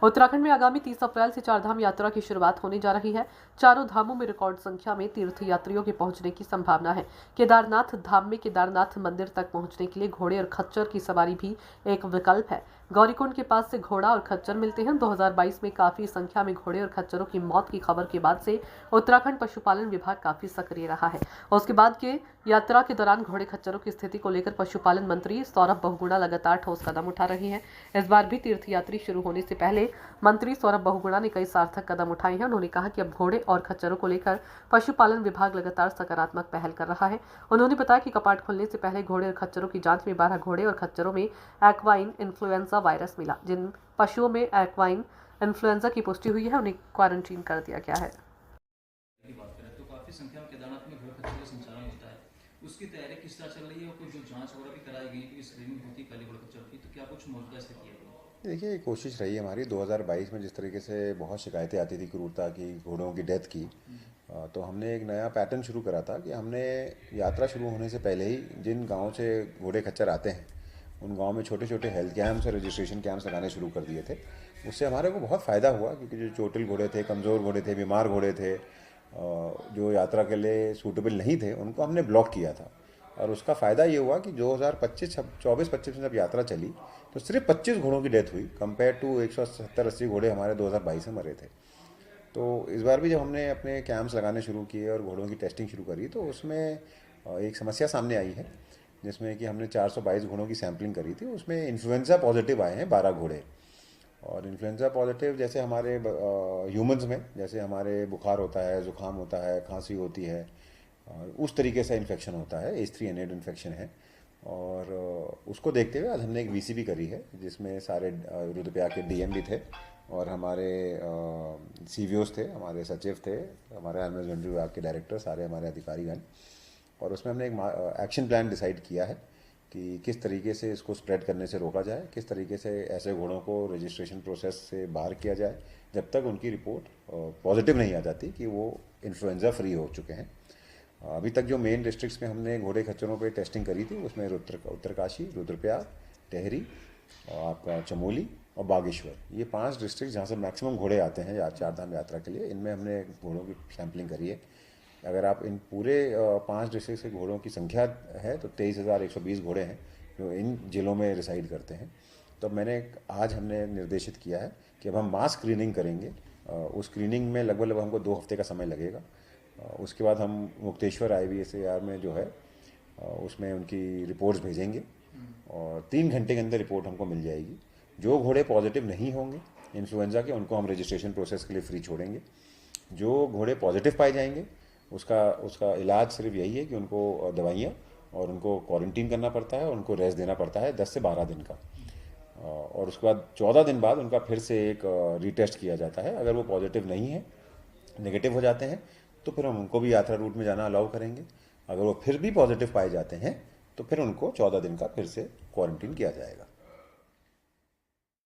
उत्तराखंड में आगामी 30 अप्रैल से चारधाम यात्रा की शुरुआत होने जा रही है। चारों धामों में रिकॉर्ड संख्या में तीर्थ यात्रियों के पहुंचने की संभावना है। केदारनाथ धाम में केदारनाथ मंदिर तक पहुंचने के लिए घोड़े और खच्चर की सवारी भी एक विकल्प है। गौरीकुंड के पास से घोड़ा और खच्चर मिलते हैं। 2022 में काफी संख्या में घोड़े और खच्चरों की मौत की खबर के बाद से उत्तराखंड पशुपालन विभाग काफी सक्रिय रहा है। उसके बाद के यात्रा के दौरान घोड़े खच्चरों की स्थिति को लेकर पशुपालन मंत्री सौरभ बहुगुणा लगातार ठोस कदम उठा रहे हैं। इस बार भी तीर्थयात्री शुरू होने से पहले मंत्री सौरभ बहुगुणा ने कई सार्थक कदम उठाए हैं। उन्होंने कहा कि अब घोड़े और खच्चरों को लेकर पशुपालन विभाग लगातार सकारात्मक पहल कर रहा है। उन्होंने बताया कि कपाट खुलने से पहले घोड़े और खच्चरों की जांच में 12 घोड़े और खच्चरों में एक्वाइन इन्फ्लुएंजा वायरस मिला। जिन पशुओं में एक्वाइन इन्फ्लुएंजा की पुष्टि हुई है उन्हें क्वारंटीन कर दिया गया है। की बात करें तो काफी संख्या में केदारनाथ में घोड़े खच्चर का संचालन होता है, उसकी तैयारी किस तरह चल रही है और कुछ जो जांच वगैरह भी कराई गई क्योंकि स्क्रीनिंग होती है पहले घोड़े खच्चर की, तो क्या कुछ मौजूदा स्थिति है? देखिए, कोशिश रही हमारी 2022 में जिस तरीके से बहुत शिकायतें आती थी क्रूरता की, घोड़ों की डेथ की, तो हमने एक नया पैटर्न शुरू करा था कि हमने यात्रा शुरू होने से पहले ही जिन गाँव से घोड़े खच्चर आते हैं उन गाँव में छोटे छोटे हेल्थ कैंप्स और रजिस्ट्रेशन कैंप्स लगाने शुरू कर दिए थे। उससे हमारे को बहुत फ़ायदा हुआ क्योंकि जो चोटिल घोड़े थे, कमज़ोर घोड़े थे, बीमार घोड़े थे, जो यात्रा के लिए सूटेबल नहीं थे, उनको हमने ब्लॉक किया था। और उसका फ़ायदा ये हुआ कि 2024-25 में जब यात्रा चली तो सिर्फ 25 घोड़ों की डेथ हुई कंपेयर टू 170-80 घोड़े हमारे 2022 में मरे थे। तो इस बार भी जब हमने अपने कैंप्स लगाने शुरू किए और घोड़ों की टेस्टिंग शुरू करी तो उसमें एक समस्या सामने आई है, जिसमें कि हमने 422 घोड़ों की सैम्पलिंग करी थी। उसमें इन्फ्लुएंजा पॉजिटिव आए हैं 12 घोड़े। और इन्फ्लुएंजा पॉजिटिव जैसे हमारे ह्यूमंस में जैसे हमारे बुखार होता है, ज़ुकाम होता है, खांसी होती है, और उस तरीके से इन्फेक्शन होता है, H3N8 इन्फेक्शन है। और उसको देखते हुए आज हमने एक VC भी करी है जिसमें सारे रुद्रप्रयाग के DM भी थे और हमारे CVOs थे, हमारे सचिव थे, हमारे एनवायरमेंट विभाग के डायरेक्टर, सारे हमारे अधिकारीगण। और उसमें हमने एक एक्शन प्लान डिसाइड किया है कि किस तरीके से इसको स्प्रेड करने से रोका जाए, किस तरीके से ऐसे घोड़ों को रजिस्ट्रेशन प्रोसेस से बाहर किया जाए जब तक उनकी रिपोर्ट पॉजिटिव नहीं आ जाती कि वो इन्फ्लुएंजा फ्री हो चुके हैं। अभी तक जो मेन डिस्ट्रिक्ट्स में हमने घोड़े खच्चरों पे टेस्टिंग करी थी उसमें उत्तरकाशी, रुद्रप्रयाग, टेहरी और आपका चमोली और बागेश्वर, ये 5 डिस्ट्रिक्ट जहाँ से मैक्सिमम घोड़े आते हैं चारधाम यात्रा के लिए, इनमें हमने घोड़ों की सैम्पलिंग करी है। अगर आप इन पूरे 5 डिस्ट्रिक्ट से घोड़ों की संख्या है तो 23,120 घोड़े हैं जो इन जिलों में रिसाइड करते हैं। तो आज हमने निर्देशित किया है कि अब हम मास स्क्रीनिंग करेंगे। उस स्क्रीनिंग में लगभग हमको 2 हफ्ते का समय लगेगा। उसके बाद हम मुक्तेश्वर IVSAR में जो है उसमें उनकी रिपोर्ट्स भेजेंगे और 3 घंटे के अंदर रिपोर्ट हमको मिल जाएगी। जो घोड़े पॉजिटिव नहीं होंगे इन्फ्लुएंजा के उनको हम रजिस्ट्रेशन प्रोसेस के लिए फ्री छोड़ेंगे। जो घोड़े पॉजिटिव पाए जाएंगे उसका इलाज सिर्फ यही है कि उनको दवाइयाँ और उनको क्वारंटीन करना पड़ता है और उनको रेस्ट देना पड़ता है 10 से 12 दिन का। और उसके बाद 14 दिन बाद उनका फिर से एक रीटेस्ट किया जाता है। अगर वो पॉजिटिव नहीं है, नेगेटिव हो जाते हैं, तो फिर हम उनको भी यात्रा रूट में जाना अलाउ करेंगे। अगर वो फिर भी पॉजिटिव पाए जाते हैं तो फिर उनको 14 दिन का फिर से क्वारंटीन किया जाएगा।